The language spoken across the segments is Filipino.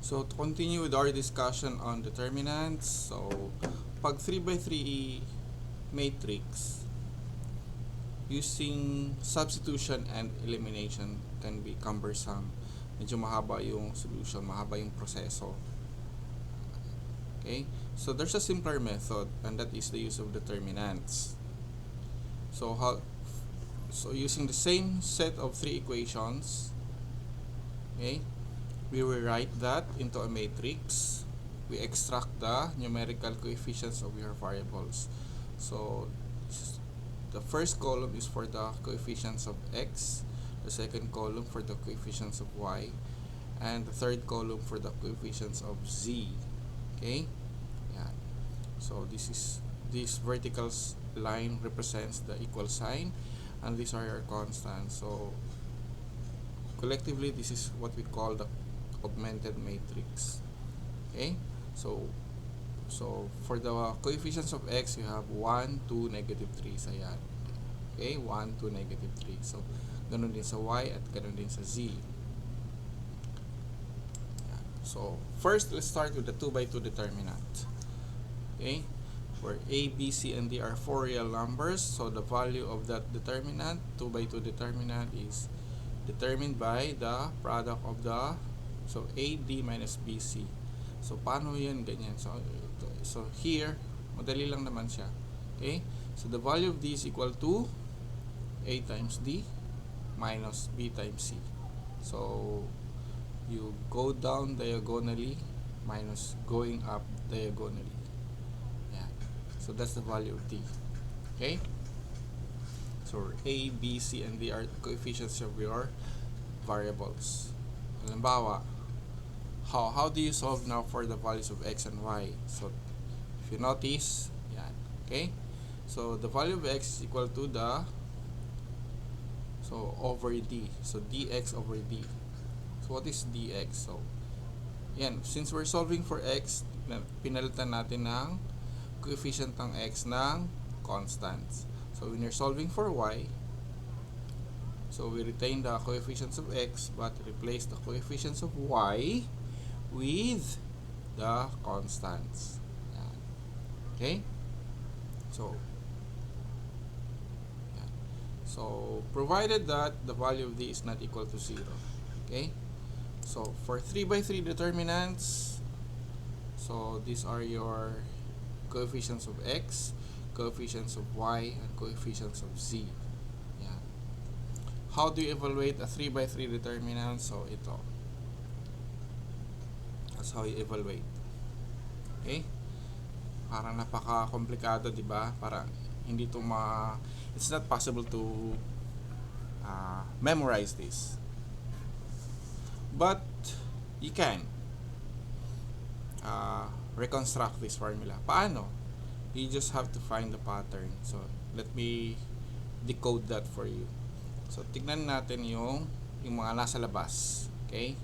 So to continue with our discussion on determinants, so pag 3x3 matrix, using substitution and elimination can be cumbersome. Medyo mahaba yung solution, mahaba yung proseso. Okay? So there's a simpler method, and that is the use of determinants. So using the same set of three equations, okay, we will write that into a matrix. We extract the numerical coefficients of your variables. So the first column is for the coefficients of x, the second column for the coefficients of y, and the third column for the coefficients of z. Okay? Yeah. So this vertical line represents the equal sign, and these are your constants. So collectively, this is what we call the augmented matrix. Okay? So for the coefficients of x, you have 1, 2, negative 3 sa yan. Okay? 1, 2, negative 3. So, ganun din sa y at ganun din sa z. Yan. So, first, let's start with the 2x2 determinant. Okay? Where a, b, c, and d are 4 real numbers. So, the value of that determinant, 2x2 determinant, is determined by the product of the AD minus BC. So, paano yan? Ganyan. So here, madali lang naman siya. Okay? So, the value of D is equal to A times D minus B times C. So, you go down diagonally minus going up diagonally. Yeah. So, that's the value of D. Okay? So, A, B, C, and D are the coefficients of your variables. Halimbawa, how do you solve now for the values of x and y? So, if you notice, yan, okay? So, the value of x is equal to over d. So, dx over d. So, what is dx? So, yan, since we're solving for x, pinalitan natin ng coefficient ng x ng constants. So, when you're solving for y, so we retain the coefficients of x but replace the coefficients of y with the constants. Yan. Okay? So provided that the value of d is not equal to 0. Okay? So for 3x3 determinants, so these are your coefficients of x, coefficients of y, and coefficients of z. Yan. How do you evaluate a 3x3 determinant? So ito. That's how you evaluate. Okay? Parang napaka-komplikado, di ba? Parang hindi to it's not possible to memorize this. But you can reconstruct this formula. Paano? You just have to find the pattern. So, let me decode that for you. So, tignan natin yung mga nasa labas. Okay?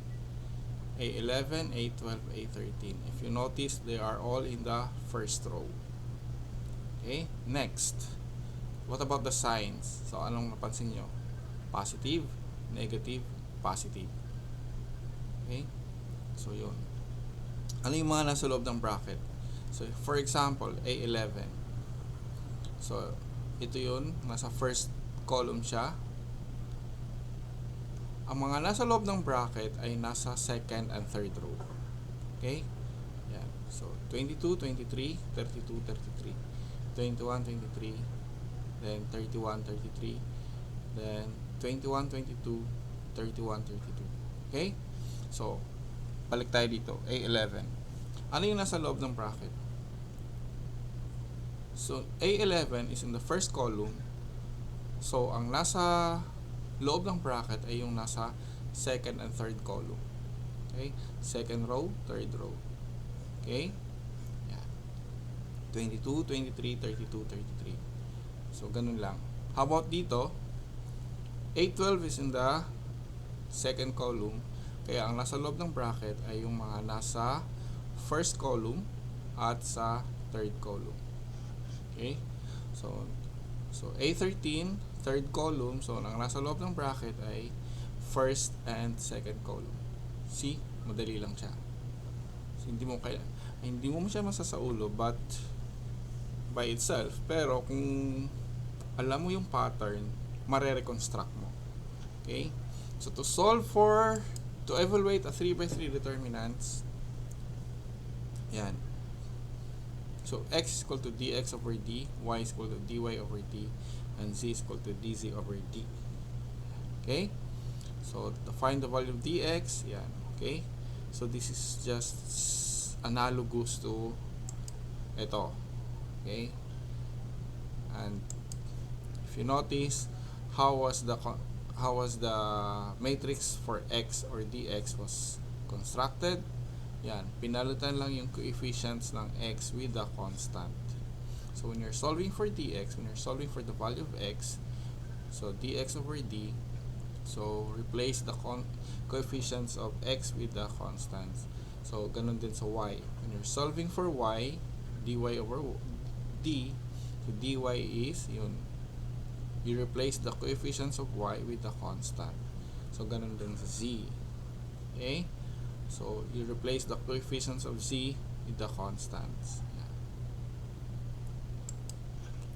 A11, A12, A13. If you notice, they are all in the first row. Okay? Next. What about the signs? So, anong napansin nyo? Positive, negative, positive. Okay? So, yun. Ano yung mga nasa loob ng bracket? So, for example, A11. So, ito yun. Nasa first column siya. Ang mga nasa loob ng bracket ay nasa second and third row. Okay? Yan. So, 22, 23, 32, 33. 21, 23. Then, 31, 33. Then, 21, 22, 31, 32. Okay? So, balik tayo dito. A11. Ano yung nasa loob ng bracket? So, A11 is in the first column. So, ang nasa loob ng bracket ay yung nasa second and third column. Okay? Second row, third row. Okay? Yan. 22, 23, 32, 33. So, ganun lang. How about dito? A12 is in the second column. Kaya ang nasa loob ng bracket ay yung mga nasa first column at sa third column. Okay? So A13, third column. So, ang nasa loob ng bracket ay first and second column. See? Madali lang siya. So, hindi mo siya masasaulo but by itself. Pero kung alam mo yung pattern, mare-reconstruct mo. Okay? So to evaluate a 3x3 determinants, yan. So x is equal to dx over d, y is equal to dy over d, and z is equal to dz over d. Okay? So to find the value of dx, yan. Okay? So this is just analogous to ito. Okay? And if you notice, how was the matrix for x or dx was constructed? Yan, pinalitan lang yung coefficients ng x with the constant. So when you're solving for dx, when you're solving for the value of x, so dx over d, so replace the coefficients of x with the constants. So ganun din sa y. When you're solving for y, dy over d, so dy is yun, you replace the coefficients of y with the constant. So ganun din sa z. Okay? So you replace the coefficients of z with the constants. Yeah.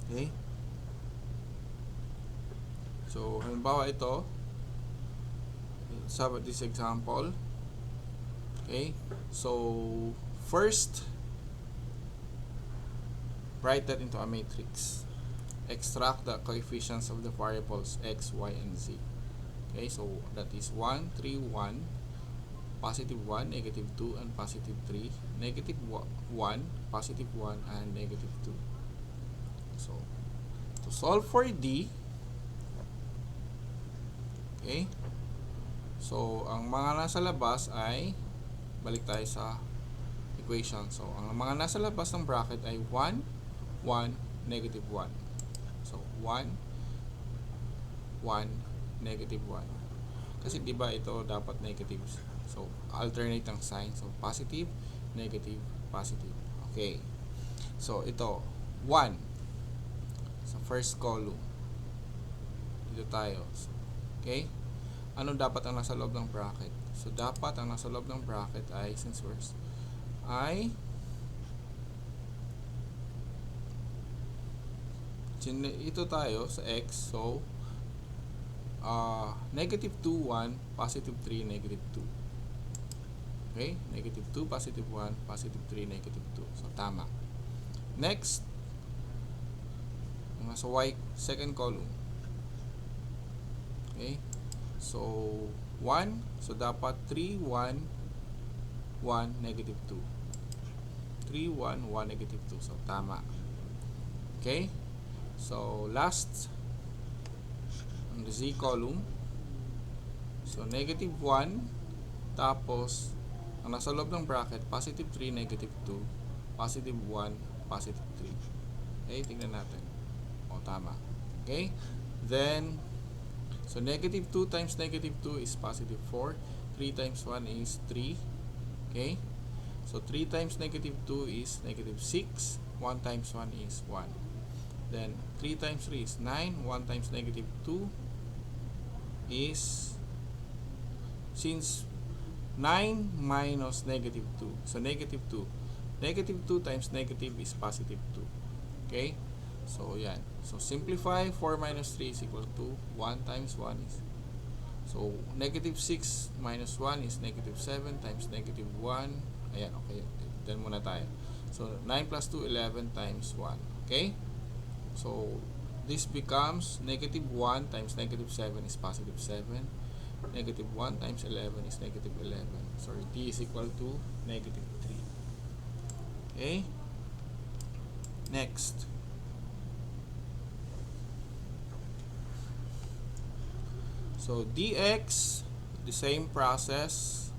Okay? So halimbawa ito, let's have this example. Okay? So first, write that into a matrix. Extract the coefficients of the variables x, y, and z. Okay, so that is 1, 3, 1, positive 1, negative 2, and positive 3, negative 1, positive 1, and negative 2. So, to solve for d, okay, so ang mga nasa labas ay, balik tayo sa equation. So, ang mga nasa labas ng bracket ay 1, 1, negative 1. So, 1, 1, negative 1. Kasi diba ito dapat negative. So, alternate ang sign. So, positive, negative, positive. Okay. So, ito, 1. Sa first column. Dito tayo. Okay. Ano dapat ang nasa loob ng bracket? So, dapat ang nasa loob ng bracket ay, since first, ay ito tayo sa x. So, negative 2, 1, positive 3, negative 2. Okay? Negative 2, positive 1, positive 3, negative 2. So, tama. Next, nasa y, second column. Okay? So, 1. So, dapat 3, 1, 1, negative 2. 3, 1, 1, negative 2. So, tama. Okay? So, last, on the z column. So, negative 1. Tapos, ang nasa loob ng bracket, positive 3, negative 2, positive 1, positive 3. Okay, tingnan natin. O, tama. Okay? Then, so negative 2 times negative 2 is positive 4. 3 times 1 is 3. Okay? So, 3 times negative 2 is negative 6. 1 times 1 is 1. Then, 3 times 3 is 9. 1 times negative 2 is, since 9 minus negative 2. So, negative 2. Negative 2 times negative is positive 2. Okay? So, yan. So, simplify. 4 minus 3 is equal to 1 times 1 is. So, negative 6 minus 1 is negative 7 times negative 1. Ayan, okay. Then muna tayo. So, 9 plus 2, 11 times 1. Okay? So, this becomes negative 1 times negative 7 is positive 7. Negative 1 times 11 is negative 11. So, d is equal to negative 3. Okay? Next. So, dx, the same process.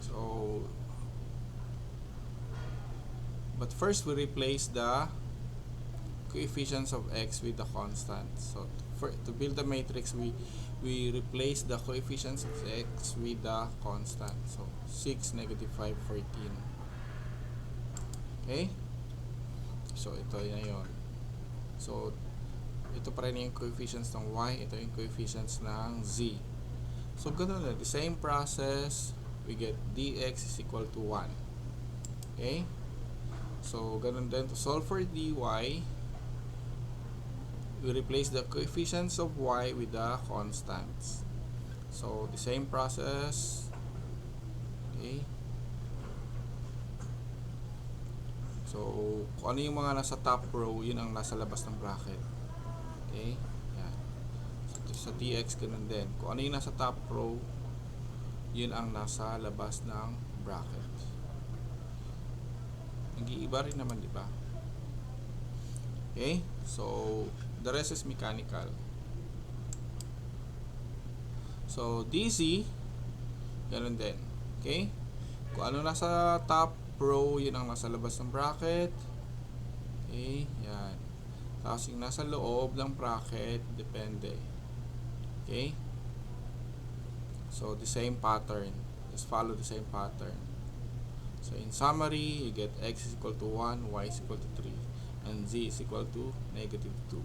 So, but first we replace the coefficients of x with the constant. So, to build the matrix, we replace the coefficients of x with the constant. So, 6, negative 5, 14. Okay? So, ito na yun. So, ito pa rin yung coefficients ng y. Ito yung coefficients ng z. So, ganun na. The same process. we get dx is equal to 1. Okay? So, ganun din to solve for dy, we replace the coefficients of y with the constants. So, the same process. Okay? So, kung ano yung mga nasa top row, yun ang nasa labas ng bracket. Okay? Yan. So, sa dx, ganun din. Kung ano yung nasa top row, yun ang nasa labas ng bracket. Nag-iiba rin naman, di ba? Okay? So, the rest is mechanical. So, dc, ganun din. Okay? Kung ano nasa top row, yun ang nasa labas ng bracket. Okay? Yan. Tapos yung nasa loob ng bracket, depende. Okay? So, the same pattern. Just follow the same pattern. So, in summary, you get x is equal to 1, y is equal to 3, and z is equal to -2.